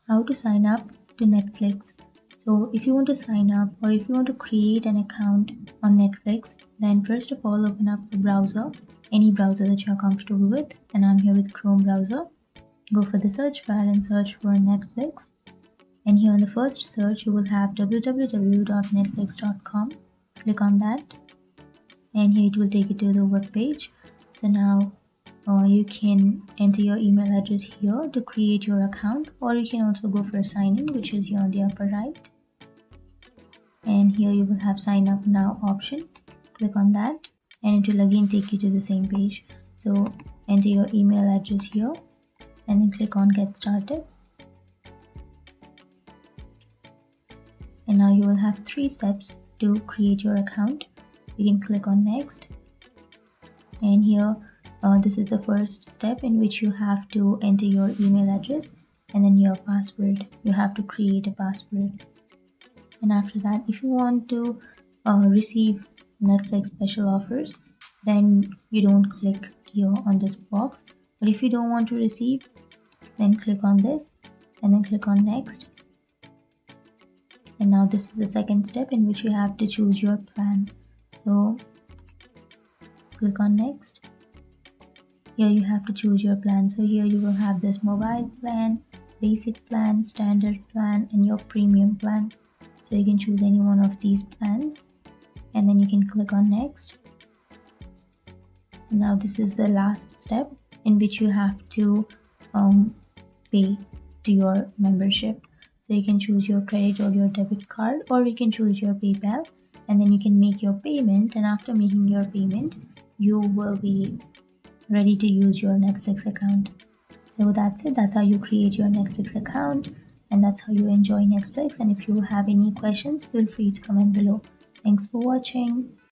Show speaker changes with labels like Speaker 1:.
Speaker 1: How to sign up to Netflix. So if you want to sign up or if you want to create an account on Netflix, then first of all open up the browser, any browser that you're comfortable with, and I'm here with Chrome browser. Go for the search bar and search for Netflix, and here on the first search you will have www.netflix.com. Click on that, and here it will take you to the web page. So now you can enter your email address here to create your account, or you can also go for sign in, which is here on the upper right, and here you will have sign up now option. Click on that and it will again take you to the same page. So enter your email address here and then click on get started, and now you will have 3 steps to create your account. You can click on next, and here this is the first step in which you have to enter your email address and then your password. You have to create a password, and after that if you want to receive Netflix special offers, then you don't click here on this box. But if you don't want to receive, then click on this and then click on next. And now this is the second step in which you have to choose your plan. So click on next. Here you have to choose your plan. So here you will have this mobile plan, basic plan, standard plan, and your premium plan. So you can choose any one of these plans and then you can click on next. And now this is the last step in which you have to pay to your membership. So you can choose your credit or your debit card, or you can choose your PayPal, and then you can make your payment, and after making your payment you will be ready to use your Netflix account. So that's it. That's how you create your Netflix account, and that's how you enjoy Netflix. And if you have any questions, feel free to comment below. Thanks for watching.